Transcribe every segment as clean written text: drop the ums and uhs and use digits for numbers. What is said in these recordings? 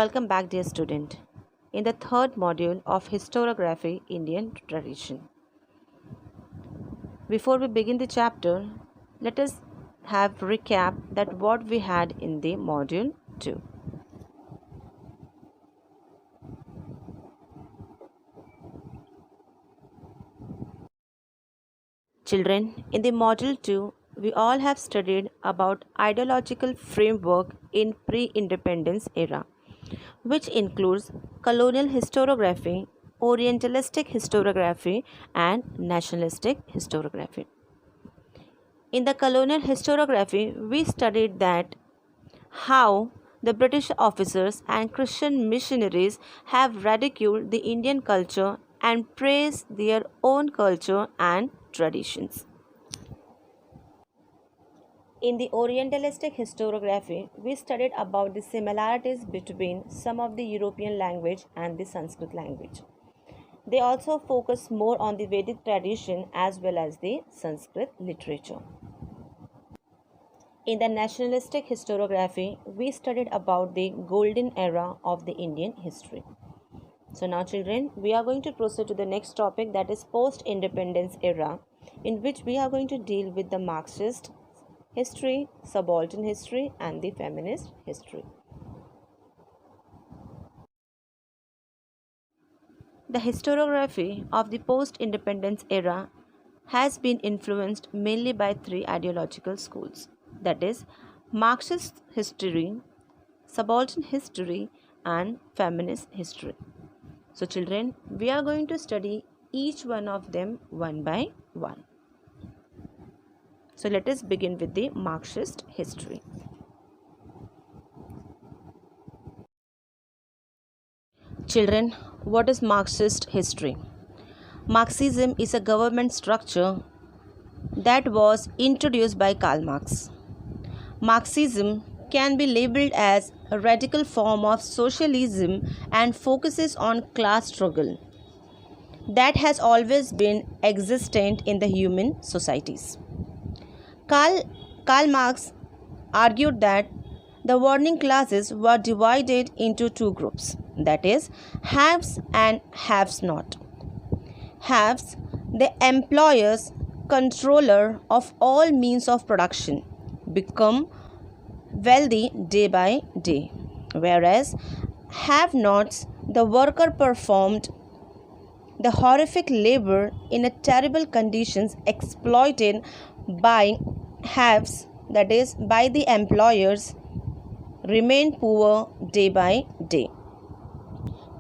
Welcome back, dear student, in the third module of Historiography, Indian Tradition. Before we begin the chapter, let us have recap that what we had in the module 2. Children, in the module 2, we all have studied about ideological framework in pre-independence era, which includes colonial historiography, orientalistic historiography, and nationalistic historiography. In the colonial historiography, we studied that how the British officers and Christian missionaries have ridiculed the Indian culture and praised their own culture and traditions. In the Orientalistic historiography, we studied about the similarities between some of the European language and the Sanskrit language. They also focus more on the Vedic tradition as well as the Sanskrit literature. In the nationalistic historiography, we studied about the golden era of the Indian history. So now children, we are going to proceed to the next topic, that is post-independence era, in which we are going to deal with the Marxist history, subaltern history, and the feminist history. The historiography of the post-independence era has been influenced mainly by three ideological schools, that is Marxist history, subaltern history, and feminist history. So children, we are going to study each one of them one by one. So let us begin with the Marxist history. Children, what is Marxist history? Marxism is a government structure that was introduced by Karl Marx. Marxism can be labeled as a radical form of socialism and focuses on class struggle that has always been existent in the human societies. Karl Marx argued that the working classes were divided into two groups, that is, haves and haves not. Haves, the employers, controller of all means of production, become wealthy day by day, whereas have-nots, the worker performed the horrific labor in a terrible conditions exploited by haves, that is, by the employers, remained poor day by day.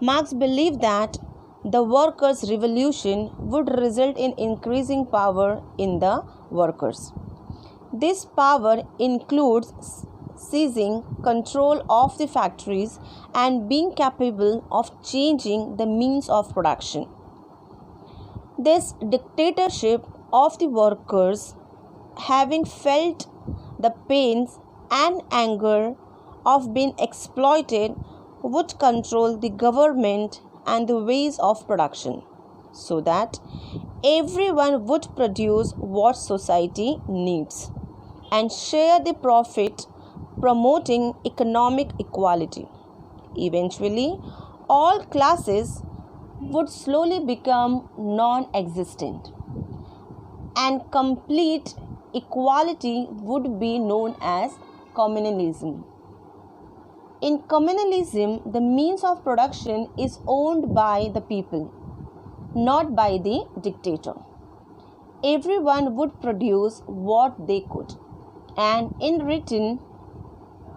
Marx believed that the workers' revolution would result in increasing power in the workers. This power includes seizing control of the factories and being capable of changing the means of production. This dictatorship of the workers, having felt the pains and anger of being exploited, would control the government and the ways of production, so that everyone would produce what society needs and share the profit, promoting economic equality. Eventually, all classes would slowly become non-existent, and complete equality would be known as communalism. In communalism, the means of production is owned by the people, not by the dictator. Everyone would produce what they could, and in return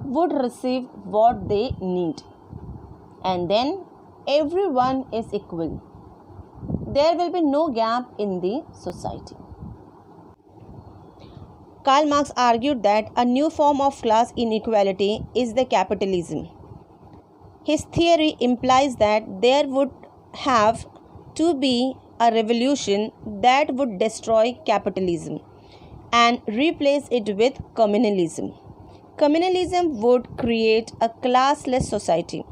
would receive what they need, and then everyone is equal. There will be no gap in the society. Karl Marx argued that a new form of class inequality is the capitalism. His theory implies that there would have to be a revolution that would destroy capitalism and replace it with communalism. Communalism would create a classless society.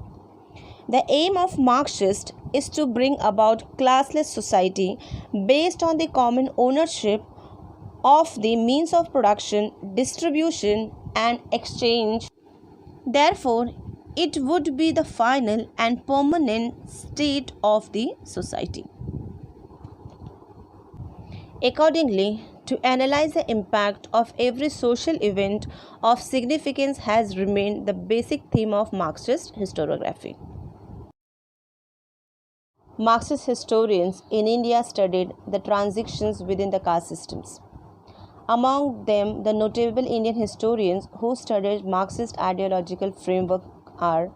The aim of Marxists is to bring about classless society based on the common ownership of the means of production, distribution, and exchange. Therefore, it would be the final and permanent state of the society. Accordingly, to analyze the impact of every social event of significance has remained the basic theme of Marxist historiography. Marxist historians in India studied the transitions within the caste systems. Among them, the notable Indian historians who studied Marxist ideological framework are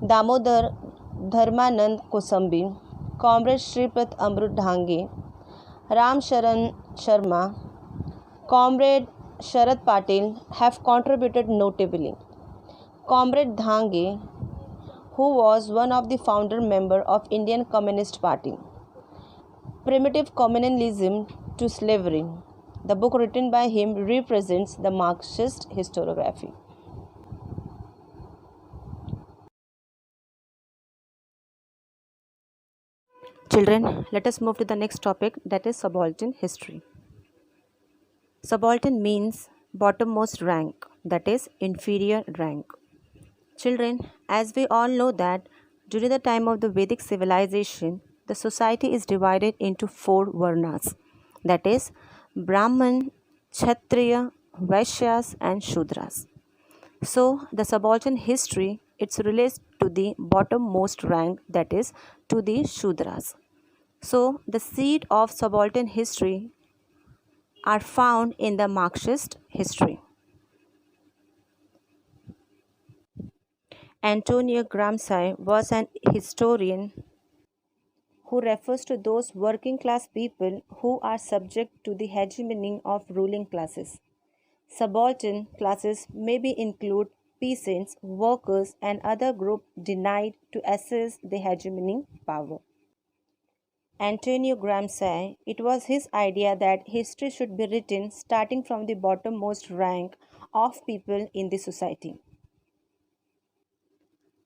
Damodar Dharmanand Kosambi, Comrade Sripat Amrut Dhange, Ram Sharan Sharma, Comrade Sharad Patil have contributed notably. Comrade Dhange, who was one of the founder member of Indian Communist Party, Primitive Communalism to Slavery. The book written by him represents the Marxist historiography. Children, let us move to the next topic, that is subaltern history. Subaltern means bottommost rank, that is inferior rank. Children, as we all know that during the time of the Vedic civilization, the society is divided into four varnas, that is Brahman, Kshatriya, Vaishyas and Shudras. So the subaltern history, it relates to the bottommost rank, that is to the Shudras. So the seed of subaltern history are found in the Marxist history. Antonio Gramsci was an historian who refers to those working class people who are subject to the hegemony of ruling classes. Subaltern classes may be include peasants, workers, and other groups denied to access the hegemony power. Antonio Gramsci, it was his idea that history should be written starting from the bottommost rank of people in the society.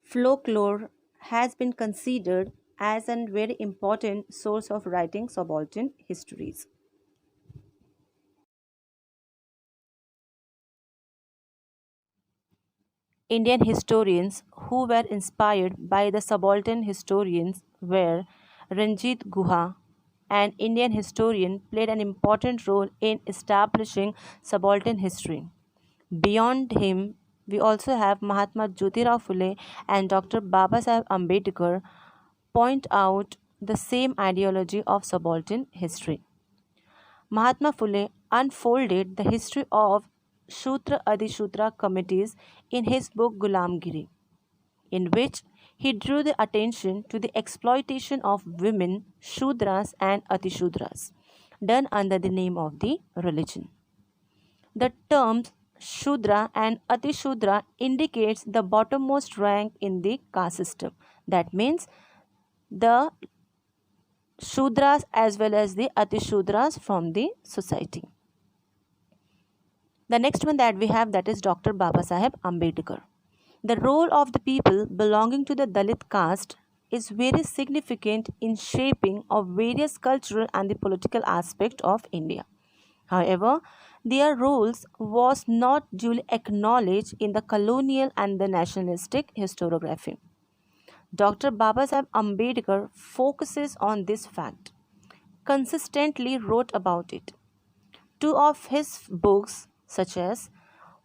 Folklore has been considered as a very important source of writing subaltern histories. Indian historians who were inspired by the subaltern historians were Ranjit Guha. An Indian historian played an important role in establishing subaltern history. Beyond him, we also have Mahatma Jyotirao Phule and Dr. Babasaheb Ambedkar point out the same ideology of subaltern history. Mahatma Phule unfolded the history of Shudra Adishudra committees in his book Gulamgiri, in which he drew the attention to the exploitation of women, Shudras and Atishudras, done under the name of the religion. The terms Shudra and Atishudra indicates the bottommost rank in the caste system. That means the Shudras as well as the Atishudras from the society. The next one that we have, that is Dr. Babasaheb Ambedkar. The role of the people belonging to the Dalit caste is very significant in shaping of various cultural and the political aspect of India. However, their roles was not duly acknowledged in the colonial and the nationalistic historiography. Dr. Babasaheb Ambedkar focuses on this fact, consistently wrote about it. Two of his books, such as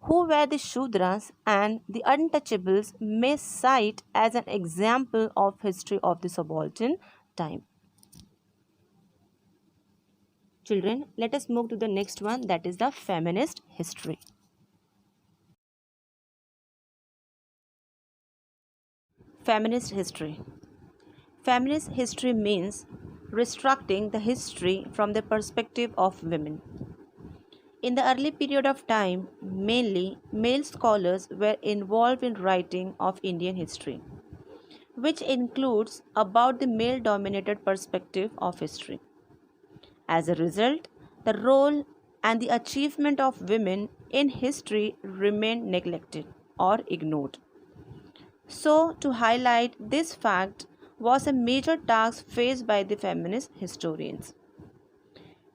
Who Were the Shudras and The Untouchables, may cite as an example of history of the subaltern time. Children, let us move to the next one, that is the feminist history. Feminist history. Feminist history means reconstructing the history from the perspective of women. In the early period of time, mainly male scholars were involved in writing of Indian history, which includes about the male dominated perspective of history. As a result, the role and the achievement of women in history remained neglected or ignored. So, to highlight this fact was a major task faced by the feminist historians.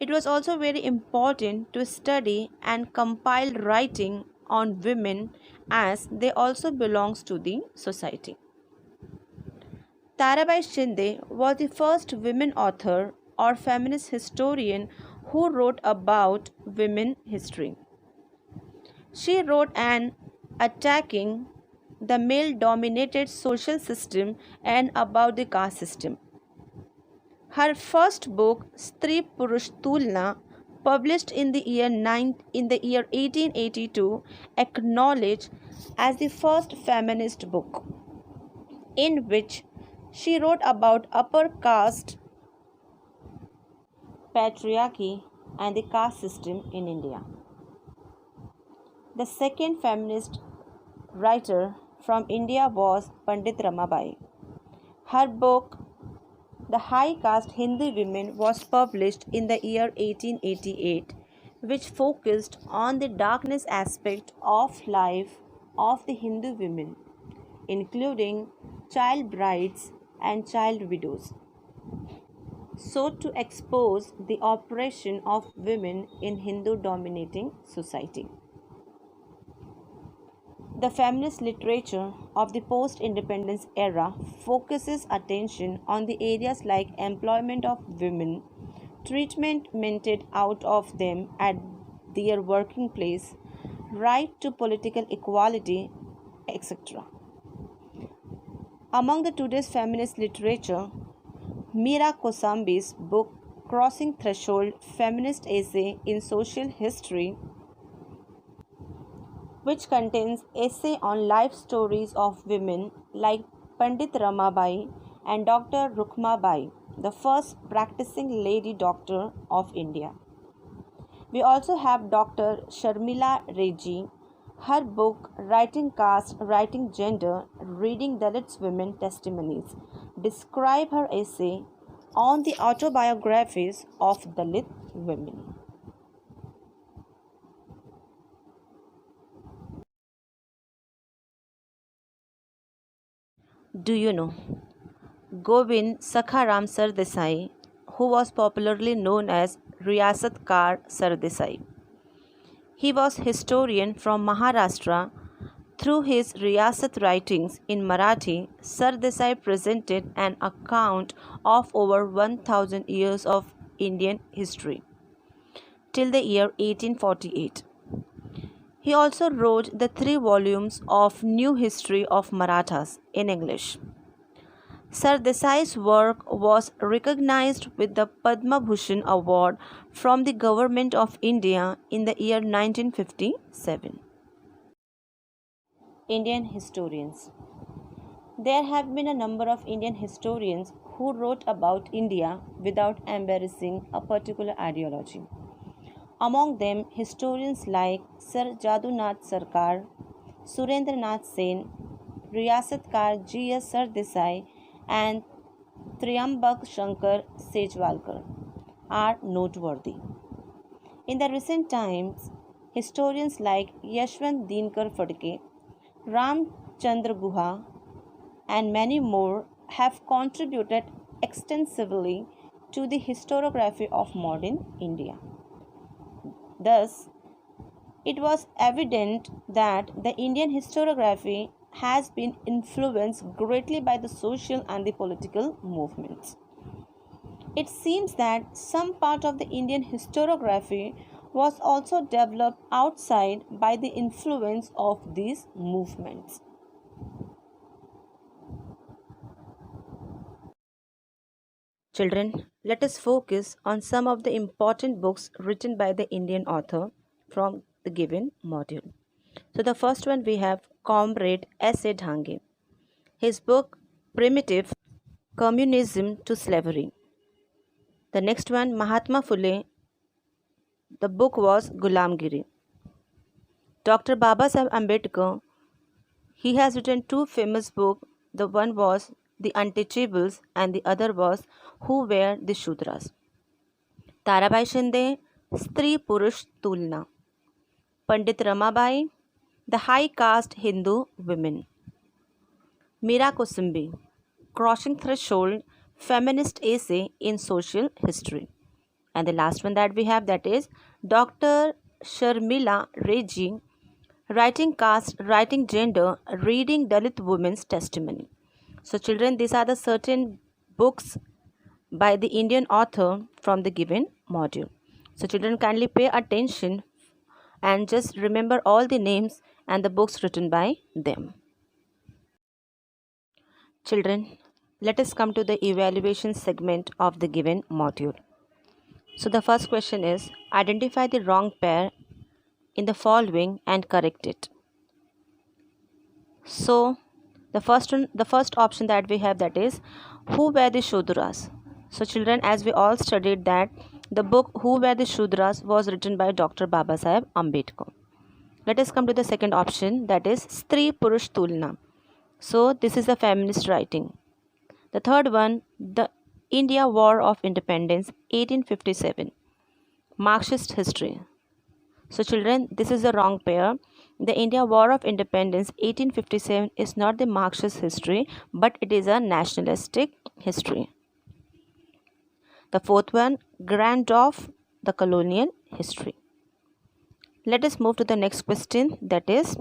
It was also very important to study and compile writing on women as they also belongs to the society. Tarabai Shinde was the first women author or feminist historian who wrote about women history. She wrote an attacking the male dominated social system and about the caste system. Her first book, Stri Purush Tulna, published in the year 1882, acknowledged as the first feminist book, in which she wrote about upper caste patriarchy and the caste system in India. The second feminist writer from India was Pandit Ramabai. Her book, The High Caste Hindu Women, was published in the year 1888, which focused on the darkness aspect of life of the Hindu women, including child brides and child widows, so to expose the oppression of women in Hindu dominating society. The feminist literature of the post-independence era focuses attention on the areas like employment of women, treatment meted out of them at their working place, right to political equality, etc. Among the today's feminist literature, Meera Kosambi's book Crossing Threshold Feminist Essay in Social History, which contains essay on life stories of women like Pandit Ramabai and Dr. Rukmabai, the first practicing lady doctor of India. We also have Dr. Sharmila Reji. Her book Writing Caste, Writing Gender, Reading Dalit Women Testimonies describe her essay on the autobiographies of Dalit women. Do you know Govind Sakharam Sardesai, who was popularly known as Riasatkar Sardesai? He was historian from Maharashtra. Through his Riyasat writings in Marathi, Sardesai presented an account of over 1000 years of Indian history till the year 1848. He also wrote the 3 volumes of New History of Marathas in English. Sardesai's work was recognized with the Padma Bhushan Award from the Government of India in the year 1957. Indian historians. There have been a number of Indian historians who wrote about India without embarrassing a particular ideology. Among them, historians like Sir Jadunath Sarkar, Surendranath Sen, Riyasatkar G.S. Sardesai, and Triambak Shankar Sejwalkar are noteworthy. In the recent times, historians like Yashwant Dinkar Phadke, Ram Chandra Guha, and many more have contributed extensively to the historiography of modern India. Thus, it was evident that the Indian historiography has been influenced greatly by the social and the political movements. It seems that some part of the Indian historiography was also developed outside by the influence of these movements. Children, let us focus on some of the important books written by the Indian author from the given module. So the first one we have Comrade S.A. Dhange. His book Primitive Communism to Slavery. The next one Mahatma Phule. The book was Gulamgiri. Dr. Babasaheb Ambedkar. He has written 2 famous books. The one was The Untouchables and the other was Who Were the Shudras. Tarabai Shinde, Stri Purush Tulna. Pandit Ramabai, The High Caste Hindu Women. Meera Kosambi, Crossing Threshold, Feminist Essay in Social History. And the last one that we have, that is Dr. Sharmila Reji, writing caste, writing gender, reading Dalit women's testimony. So children, these are the certain books by the Indian author from the given module. So children, kindly pay attention and just remember all the names and the books written by them. Children, let us come to the evaluation segment of the given module. So the first question is, identify the wrong pair in the following and correct it. So the first option that we have, that is, who were the Shudras? So children, as we all studied that the book Who Were the Shudras was written by Dr. Babasaheb Ambedkar. Let us come to the second option, that is Stri Purush Tulna. So this is a feminist writing. The third one, the India War of Independence 1857, Marxist History. So children, this is the wrong pair. The India War of Independence 1857 is not the Marxist history, but it is a nationalistic history. The fourth one, Grandorf, the colonial history. Let us move to the next question, that is,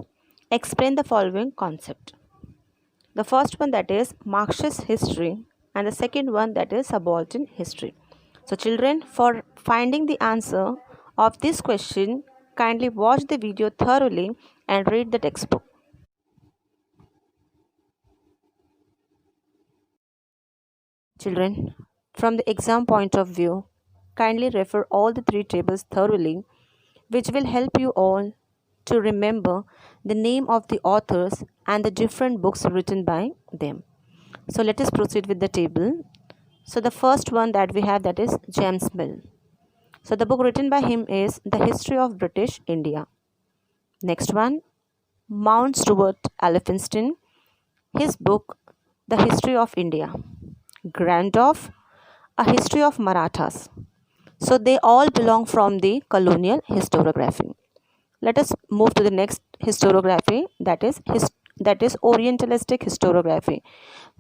explain the following concept. The first one, that is Marxist history, and the second one, that is subaltern history. So children, for finding the answer of this question, kindly watch the video thoroughly and read the textbook. Children, from the exam point of view, kindly refer all the three tables thoroughly, which will help you all to remember the name of the authors and the different books written by them. So let us proceed with the table. So the first one that we have, that is James Mill. So the book written by him is The History of British India. Next one, Mount Stuart Elphinstone. His book The History of India. Grandorf, A History of Marathas. So they all belong from the colonial historiography. Let us move to the next historiography, that is Orientalistic historiography.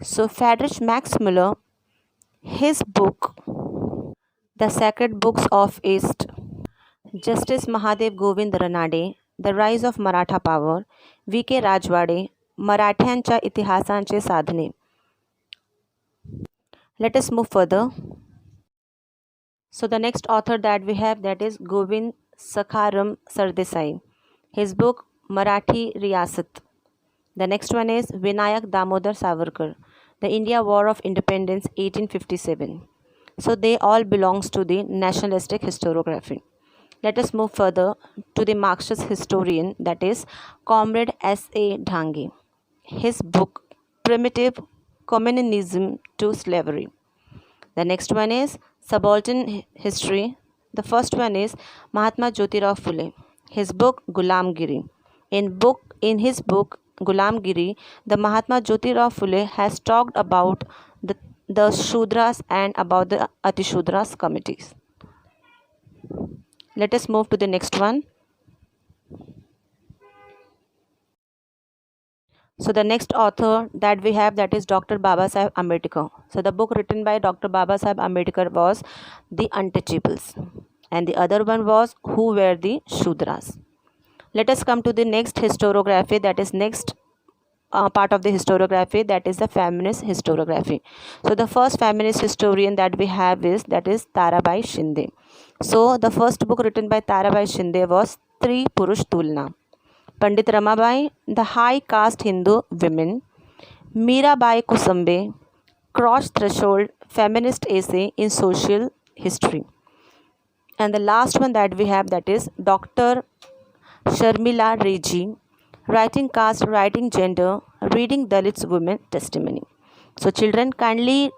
So Friedrich Max Müller, his book The Sacred Books of East. Justice Mahadev Govind Ranade, The Rise of Maratha Power. V.K. Rajwade, मराठ्यांच्या इतिहासांचे साधने. Let us move further. So the next author that we have, that is Govind Sakharam Sardesai. His book Marathi Riyasat. The next one is Vinayak Damodar Savarkar, The India War of Independence 1857. So they all belongs to the nationalistic historiography. Let us move further to the Marxist historian, that is Comrade S.A. Dhange. His book Primitive Communism to Slavery. The next one is Subaltern History. The first one is Mahatma Jyotirao Phule. His book Gulamgiri. In his book Gulamgiri, the Mahatma Jyotirao Phule has talked about the Shudras and about the Atishudras committees. Let us move to the next one. So the next author that we have, that is Dr. Babasaheb Ambedkar. So the book written by Dr. Babasaheb Ambedkar was The Untouchables, and the other one was Who Were the Shudras. Let us come to the next historiography, that is next part of the historiography, that is the feminist historiography. So the first feminist historian that we have is, that is Tarabai Shinde. So the first book written by Tarabai Shinde was Stri Purush Tulna. Pandit Ramabai, The High Caste Hindu Women. Mirabai Kusambe, Cross Threshold Feminist Essay in Social History. And the last one that we have, that is Dr. Sharmila Reji, Writing Caste, Writing Gender, Reading Dalits Women Testimony. So children, kindly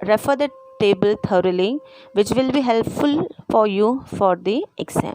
refer the table thoroughly, which will be helpful for you for the exam.